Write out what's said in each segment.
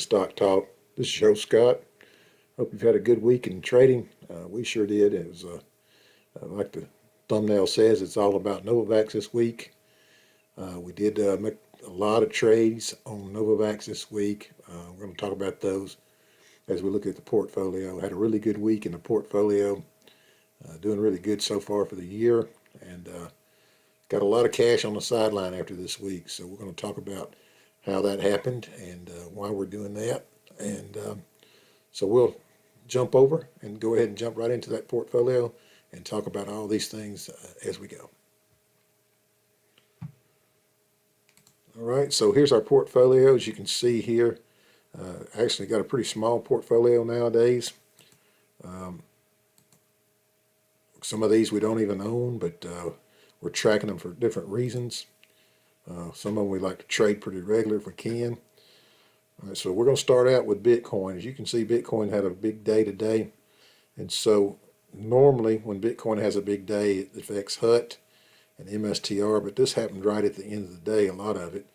Stock Talk. This is your host, Scott. Hope you've had a good week in trading. We sure did. It was, like the thumbnail says, it's all about NVAX this week. We did make a lot of trades on NVAX this week. We're going to talk about those as we look at the portfolio. Had a really good week in the portfolio. Doing really good so far for the year. And got a lot of cash on the sideline after this week. So we're going to talk about how that happened and why we're doing that. And so we'll jump over and go ahead and jump right into that portfolio and talk about all these things as we go. All right, so here's our portfolio. As you can see here, actually got a pretty small portfolio nowadays. Some of these we don't even own, but we're tracking them for different reasons. Some of them we like to trade pretty regular if we can. All right, so we're going to start out with Bitcoin. As you can see, Bitcoin had a big day today. And so normally when Bitcoin has a big day, it affects HUT and MSTR, but this happened right at the end of the day, a lot of it.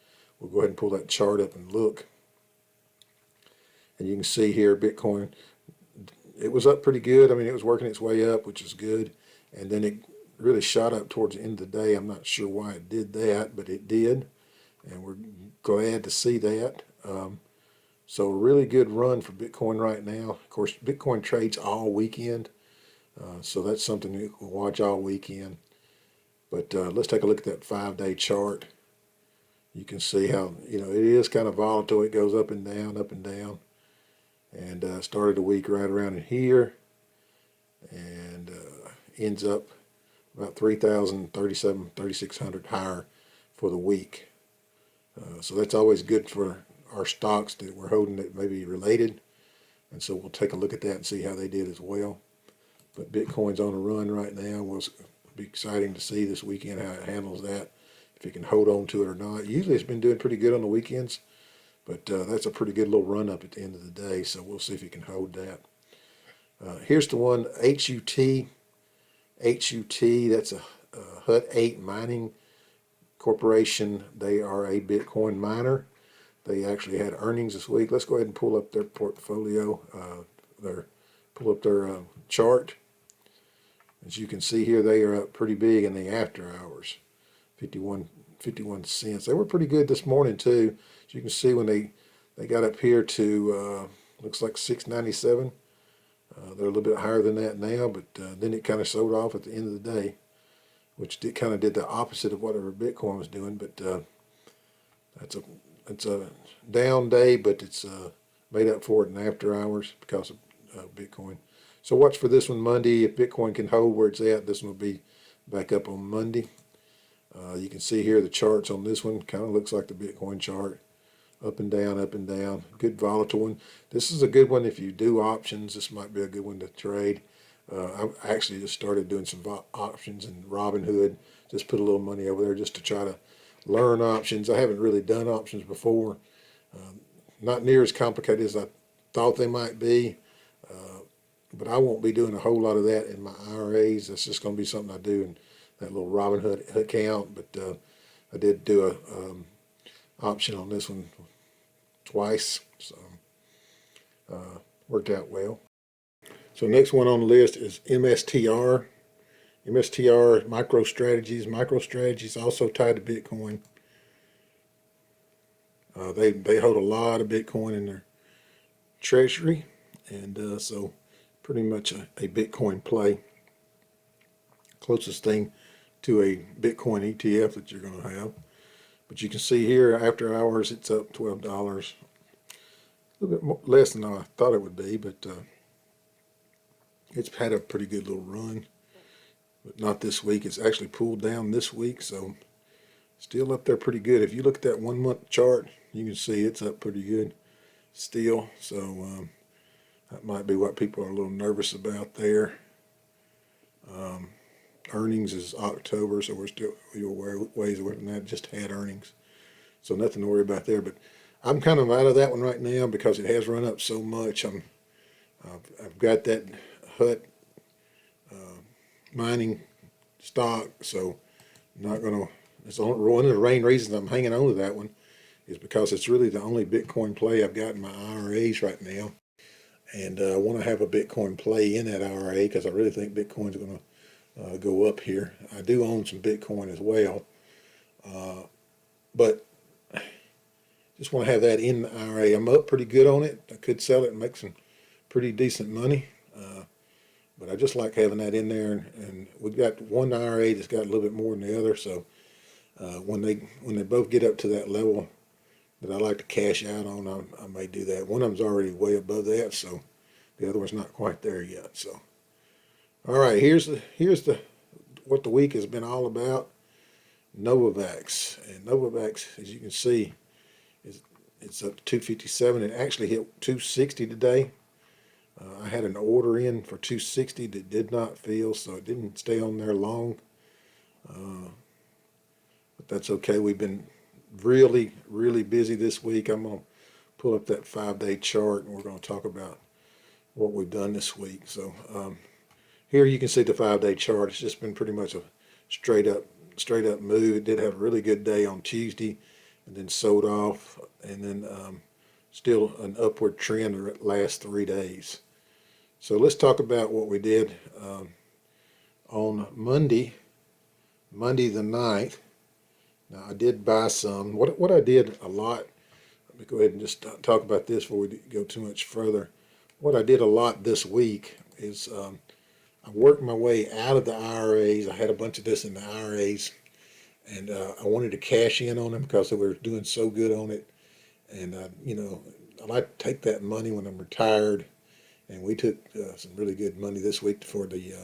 We'll go ahead and pull that chart up and look. And you can see here Bitcoin, it was up pretty good. I mean, it was working its way up, which is good. And then it really shot up towards the end of the day. I'm not sure why it did that, but it did. And we're glad to see that. So a really good run for Bitcoin right now. Of course, Bitcoin trades all weekend. So that's something you can watch all weekend. But let's take a look at that 5-day chart. You can see how, it is kind of volatile. It goes up and down, up and down. And started the week right around in here. And ends up about 3,600 higher for the week. So that's always good for our stocks that we're holding that may be related. And so we'll take a look at that and see how they did as well. But Bitcoin's on a run right now. It'll be exciting to see this weekend how it handles that, if it can hold on to it or not. Usually it's been doing pretty good on the weekends, but that's a pretty good little run up at the end of the day. So we'll see if it can hold that. Here's the one, HUT. HUT, that's a HUT 8 Mining Corporation. They are a Bitcoin miner. They actually had earnings this week. Let's go ahead and pull up their portfolio, pull up their chart. As you can see here, they are up pretty big in the after hours, 51 cents. They were pretty good this morning too. As you can see, when they got up here to looks like 697. They're a little bit higher than that now, but then it kind of sold off at the end of the day, which kind of did the opposite of whatever Bitcoin was doing. But it's a down day, but it's made up for it in after hours because of Bitcoin. So watch for this one Monday. If Bitcoin can hold where it's at, this one will be back up on Monday. You can see here the charts on this one kind of looks like the Bitcoin chart. Up and down, up and down. Good volatile one. This is a good one if you do options. This might be a good one to trade. I actually just started doing some options in Robinhood. Just put a little money over there just to try to learn options. I haven't really done options before. Not near as complicated as I thought they might be. But I won't be doing a whole lot of that in my IRAs. That's just going to be something I do in that little Robinhood account. But I did do a option on this one twice, so worked out well. So next one on the list is MSTR. MSTR MicroStrategies. MicroStrategies also tied to Bitcoin. They hold a lot of Bitcoin in their treasury, and so pretty much a Bitcoin play. Closest thing to a Bitcoin ETF that you're going to have. But you can see here, after hours, it's up $12. A little bit more, less than I thought it would be, but it's had a pretty good little run. But not this week. It's actually pulled down this week, so still up there pretty good. If you look at that 1 month chart, you can see it's up pretty good still. So that might be what people are a little nervous about there. Earnings is October, so we're ways away from that. Just had earnings, so nothing to worry about there. But I'm kind of out of that one right now because it has run up so much. I've got that HUT mining stock, so I'm not gonna. It's one of the main reasons I'm hanging on to that one is because it's really the only Bitcoin play I've got in my IRAs right now. And I want to have a Bitcoin play in that IRA because I really think Bitcoin's going to go up here. I do own some Bitcoin as well, but just want to have that in the IRA. I'm up pretty good on it. I could sell it and make some pretty decent money, but I just like having that in there. And we've got one IRA that's got a little bit more than the other, so when they both get up to that level that I like to cash out on, I may do that. One of them's already way above that, so the other one's not quite there yet. So, all right, here's the what the week has been all about. NVAX, and NVAX, as you can see, it's up to 257. It actually hit 260 today. I had an order in for 260 that did not fill, so it didn't stay on there long. But that's okay. We've been really, really busy this week. I'm going to pull up that 5-day chart, and we're going to talk about what we've done this week. So here you can see the 5-day chart. It's just been pretty much a straight up move. It did have a really good day on Tuesday, and then sold off, and then still an upward trend the last 3 days. So let's talk about what we did on Monday the 9th. Now I did buy some. What I did a lot, let me go ahead and just talk about this before we go too much further. What I did a lot this week is I worked my way out of the IRAs. I had a bunch of this in the IRAs, and I wanted to cash in on them because they were doing so good on it. And you know, I like to take that money when I'm retired. And we took some really good money this week for the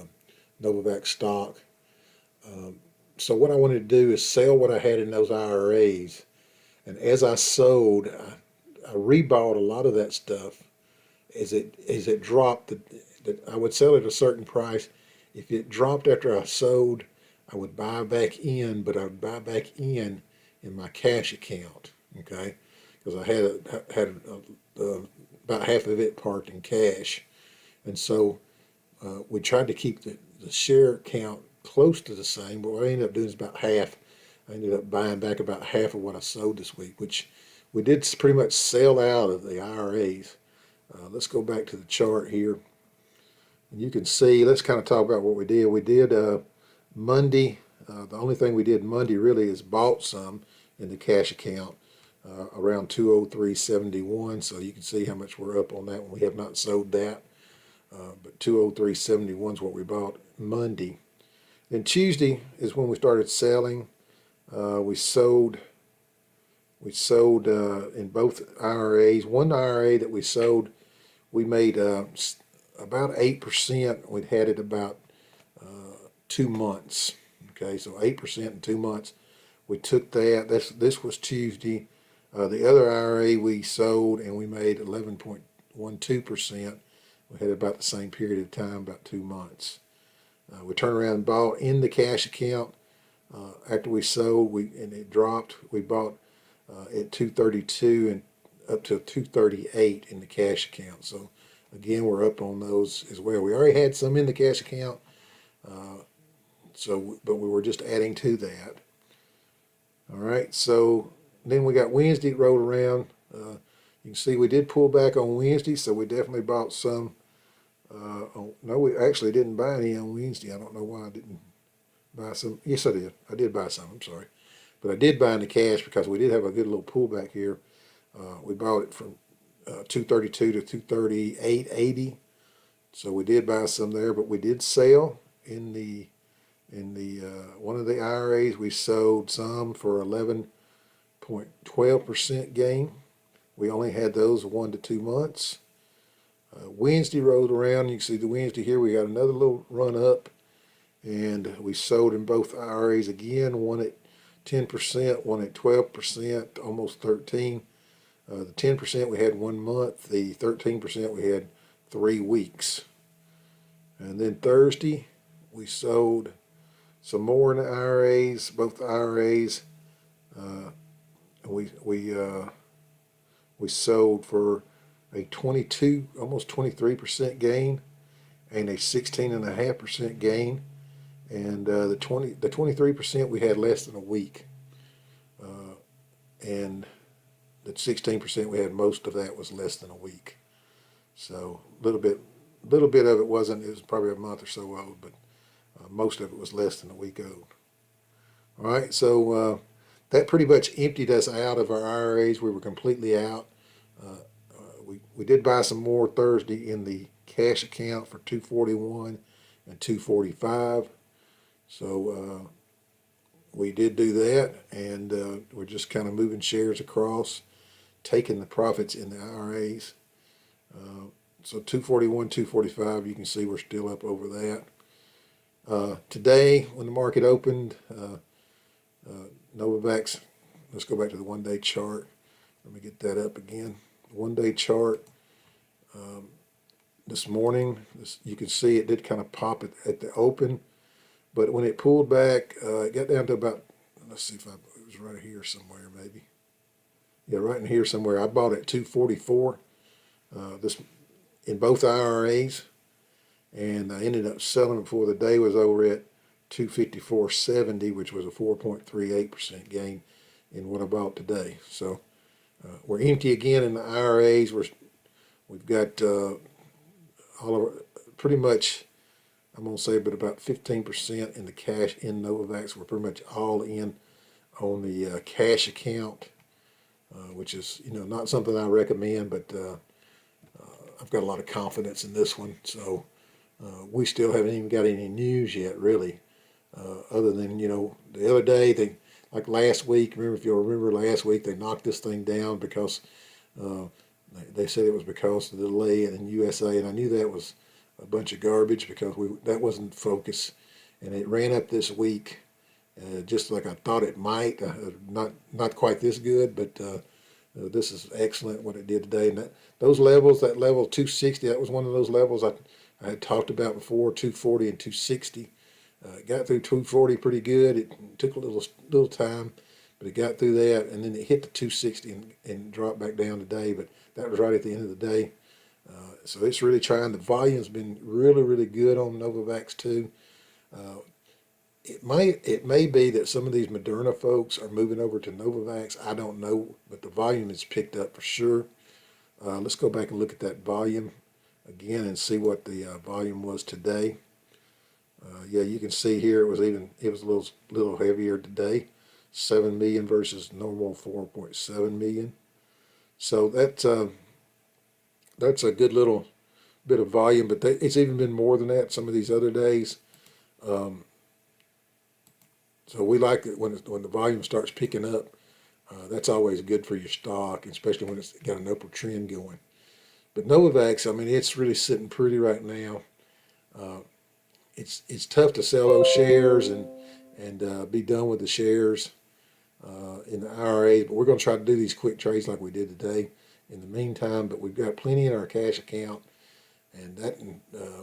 NVAX stock. So what I wanted to do is sell what I had in those IRAs, and as I sold, I rebought a lot of that stuff. As it dropped, I would sell at a certain price. If it dropped after I sold, I would buy back in, but I would buy back in my cash account, okay? Because I had about half of it parked in cash, and so we tried to keep the share count close to the same, but what I ended up doing is about half. I ended up buying back about half of what I sold this week, which we did pretty much sell out of the IRAs. Let's go back to the chart here. And you can see, let's kind of talk about what we did. We did Monday, the only thing we did Monday really is bought some in the cash account around 203.71. So you can see how much we're up on that one. We have not sold that, but 203.71 is what we bought Monday. Then Tuesday is when we started selling. We sold in both IRAs. One IRA that we sold, we made about 8%. We'd had it about 2 months. Okay, so 8% in 2 months. We took that. This was Tuesday. The other IRA we sold and we made 11.12%. We had about the same period of time, about 2 months. We turned around and bought in the cash account. After we sold, and it dropped. We bought at 232 and up to 238 in the cash account. So again, we're up on those as well. We already had some in the cash account, but we were just adding to that. All right. So then we got Wednesday rolled around. You can see we did pull back on Wednesday, so we definitely bought some. No, we actually didn't buy any on Wednesday. I don't know why I didn't buy some. Yes, I did. I did buy some. I'm sorry. But I did buy in the cash because we did have a good little pullback here. We bought it from 232 to 238.80. So we did buy some there, but we did sell in the one of the IRAs. We sold some for 11.12% gain. We only had those 1 to 2 months. Wednesday rolled around. You can see the Wednesday here. We got another little run up, and we sold in both IRAs again. One at 10%, one at 12%, almost 13%. The 10% we had 1 month. The 13% we had 3 weeks. And then Thursday we sold some more in the IRAs, both the IRAs. We sold for a 22, almost 23% gain, and a 16.5% gain. And the 23% we had less than a week. And that 16% we had, most of that was less than a week. So a little bit of it wasn't. It was probably a month or so old, but most of it was less than a week old. All right, so that pretty much emptied us out of our IRAs. We were completely out. We did buy some more Thursday in the cash account for 241 and 245. So we did do that, and we're just kind of moving shares across, taking the profits in the IRAs. So 241, 245, you can see we're still up over that. Today, when the market opened, NVAX, let's go back to the one-day chart. Let me get that up again. One-day chart. This morning, you can see it did kind of pop at the open, but when it pulled back, it got down to about, let's see if it was right here somewhere maybe. Yeah, right in here somewhere. I bought it at 244 this in both IRAs, and I ended up selling before the day was over at 254.70, which was a 4.38% gain in what I bought today. So we're empty again in the IRAs. We've got all of pretty much, I'm going to say, but about 15% in the cash in NVAX. We're pretty much all in on the cash account, which is not something I recommend, but I've got a lot of confidence in this one. So we still haven't even got any news yet, really, other than the other day like last week. Remember, if you'll remember last week, they knocked this thing down because they said it was because of the delay in USA, and I knew that was a bunch of garbage because that wasn't focus, and it ran up this week just like I thought it might. Not quite this good, but this is excellent what it did today. And those levels, that level 260, that was one of those levels I had talked about before, 240 and 260. Got through 240 pretty good. It took a little time, but it got through that, and then it hit the 260 and dropped back down today. But that was right at the end of the day. So it's really trying. The volume's been really, really good on NVAX too. It may be that some of these Moderna folks are moving over to NVAX. I don't know, but the volume has picked up for sure. Let's go back and look at that volume again and see what the volume was today. Yeah, you can see here it was a little heavier today, 7 million versus normal 4.7 million. So that's a good little bit of volume, but it's even been more than that some of these other days. So we like it when the volume starts picking up. That's always good for your stock, especially when it's got an upward trend going. But NVAX, I mean, it's really sitting pretty right now. It's tough to sell those shares and be done with the shares in the IRA, but we're going to try to do these quick trades like we did today in the meantime. But we've got plenty in our cash account, and that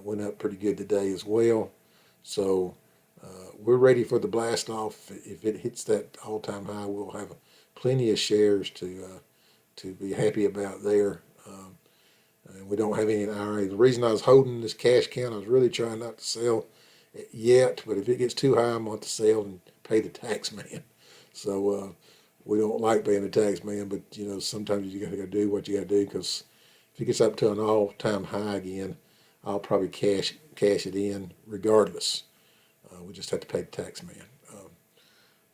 went up pretty good today as well. So we're ready for the blast off. If it hits that all-time high, we'll have plenty of shares to be happy about there. And we don't have any IRA. The reason I was holding this cash account, I was really trying not to sell it yet, but if it gets too high, I'm going to sell and pay the tax man. So we don't like paying the tax man, but sometimes you got to do what you got to do, because if it gets up to an all-time high again, I'll probably cash it in regardless. We just have to pay the tax man.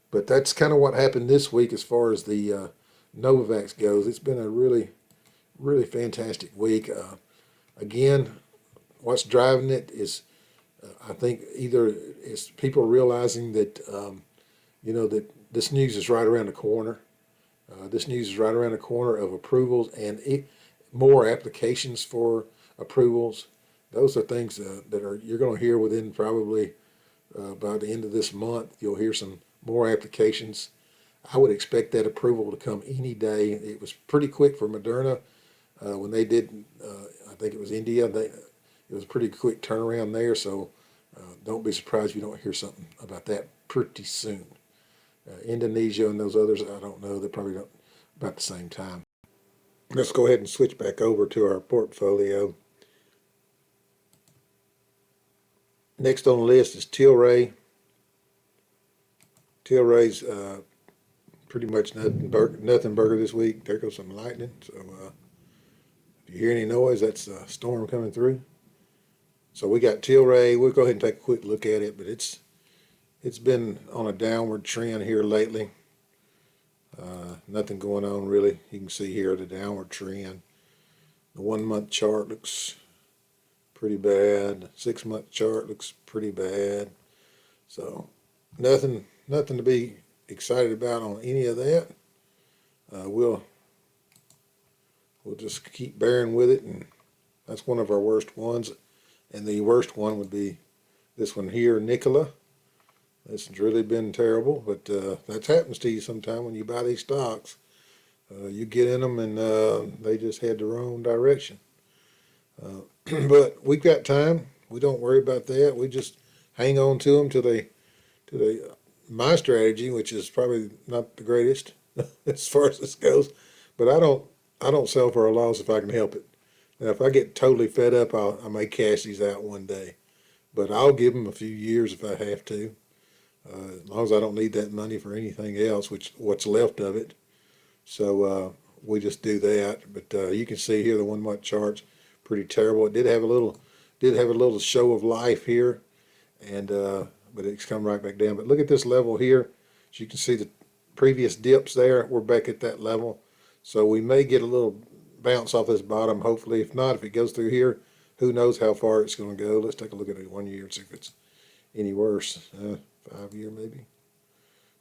But that's kind of what happened this week as far as the NVAX goes. It's been a really, really fantastic week. Again, what's driving it is, I think, either it's people realizing that, that this news is right around the corner. This news is right around the corner of approvals and more applications for approvals. Those are things that you're going to hear within probably by the end of this month. You'll hear some more applications. I would expect that approval to come any day. It was pretty quick for Moderna when they did. I think it was India. It was a pretty quick turnaround there. So don't be surprised if you don't hear something about that pretty soon. Indonesia and those others, I don't know. They're probably about the same time. Let's go ahead and switch back over to our portfolio. Next on the list is Tilray. Tilray's pretty much nothing burger this week. There goes some lightning. So if you hear any noise, that's a storm coming through. So we got Tilray. We'll go ahead and take a quick look at it, but it's been on a downward trend here lately. Nothing going on really. You can see here the downward trend. The 1 month chart looks pretty bad. The 6 month chart looks pretty bad. So nothing to be excited about on any of that. We'll just keep bearing with it, and that's one of our worst ones. And the worst one would be this one here, Nikola. This has really been terrible, but that happens to you sometime when you buy these stocks. You get in them and they just head the wrong direction. But we've got time. We don't worry about that. We just hang on to them till they my strategy, which is probably not the greatest as far as this goes, but I don't sell for a loss if I can help it. Now, if I get totally fed up, I may cash these out one day, but I'll give them a few years if I have to, as long as I don't need that money for anything else, what's left of it. So we just do that. But you can see here the 1 month chart's pretty terrible. It did have a little show of life here, and but it's come right back down. But look at this level here. As you can see, the previous dips there, we're back at that level. So we may get a little bounce off this bottom, hopefully. If not, if it goes through here, who knows how far it's going to go. Let's take a look at it 1 year and see if it's any worse. 5 year maybe.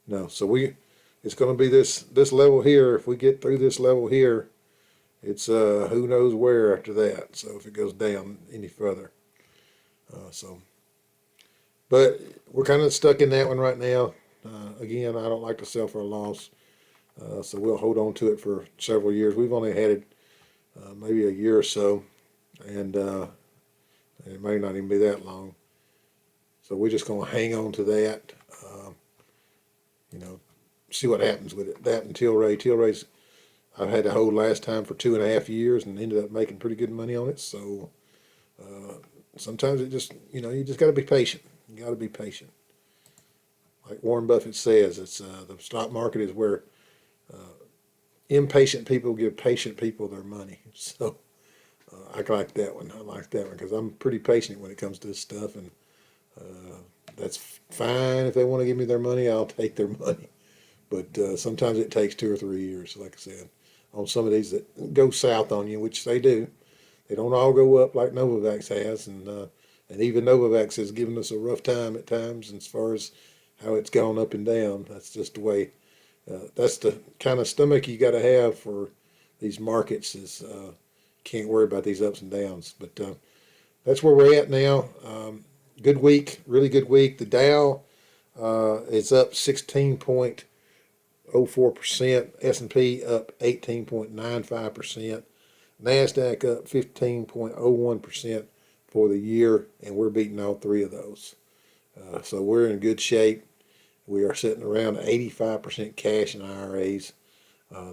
No, so it's going to be this level here. If we get through this level here, it's who knows where after that. So if it goes down any further, but we're kind of stuck in that one right now. Again, I don't like to sell for a loss, so we'll hold on to it for several years. We've only had it maybe a year or so, and it may not even be that long. So we're just going to hang on to that, see what happens with it. That and Tilray's I had to hold last time for 2.5 years and ended up making pretty good money on it. So sometimes it just, you just got to be patient. You got to be patient. Like Warren Buffett says, it's the stock market is where impatient people give patient people their money. So I like that one. I like that one because I'm pretty patient when it comes to this stuff, and that's fine. If they want to give me their money, I'll take their money. But sometimes it takes 2 or 3 years, like I said, on some of these that go south on you, which they do. They don't all go up like NVAX has, and even NVAX has given us a rough time at times as far as how it's gone up and down. That's just the way. That's the kind of stomach you got to have for these markets. Is can't worry about these ups and downs. But that's where we're at now. Good week, really good week. The Dow is up 16.04%. S&P up 18.95%. NASDAQ up 15.01% for the year, and we're beating all three of those. So we're in good shape. We are sitting around 85% cash in IRAs.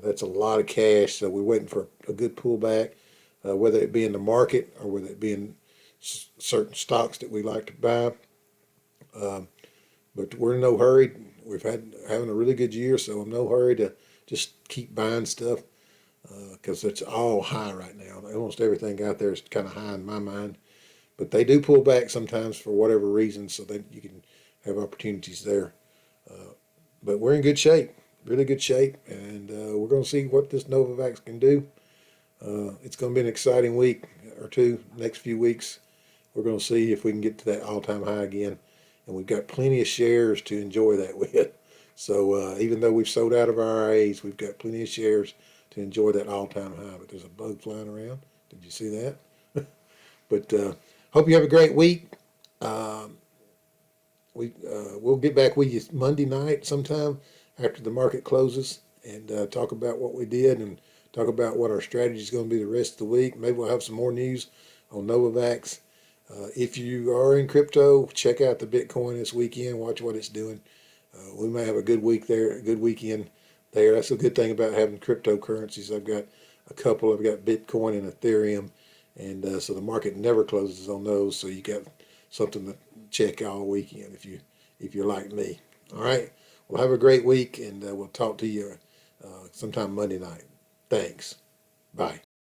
That's a lot of cash, so we're waiting for a good pullback, whether it be in the market or whether it be in certain stocks that we like to buy. But we're in no hurry. We've having a really good year, so I'm in no hurry to just keep buying stuff because it's all high right now. Almost everything out there is kind of high in my mind. But they do pull back sometimes for whatever reason, so that you can have opportunities there. But we're in good shape, really good shape, and we're going to see what this NVAX can do. It's going to be an exciting week or two, next few weeks. We're going to see if we can get to that all-time high again, and we've got plenty of shares to enjoy that with. So even though we've sold out of our IRAs, we've got plenty of shares to enjoy that all-time high. But there's a bug flying around. Did you see that? But hope you have a great week. We'll get back with you Monday night sometime after the market closes and talk about what we did and talk about what our strategy is going to be the rest of the week. Maybe we'll have some more news on NVAX. If you are in crypto, check out the Bitcoin this weekend. Watch what it's doing. We may have a good week there, a good weekend there. That's a good thing about having cryptocurrencies. I've got a couple. I've got Bitcoin and Ethereum, and so the market never closes on those. So you got something to check all weekend if you're like me. All right. Well, Well, have a great week, and we'll talk to you sometime Monday night. Thanks. Bye.